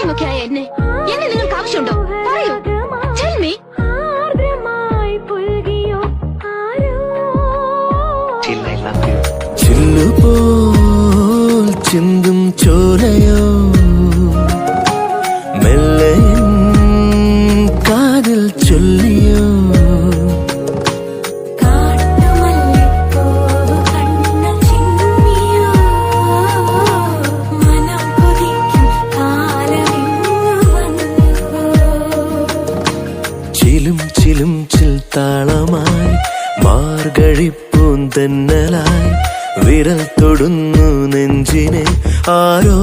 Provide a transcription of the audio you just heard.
പ്രായമൊക്കെ ആയ എന്നെ നിങ്ങൾക്ക് ആവശ്യമുണ്ടോ? പറയൂ, tell me. ചില്ലുപോൽ ചിന്തും ചോരയോ മെല്ലെ കാതിൽ ചൊല്ലിയോ ചിലും ചിലും ചിൽത്താളമായി മാർഗഴിപ്പൂന്തന്നലായി വിരൽ തൊടുന്നു നെഞ്ചിനെ ആരോ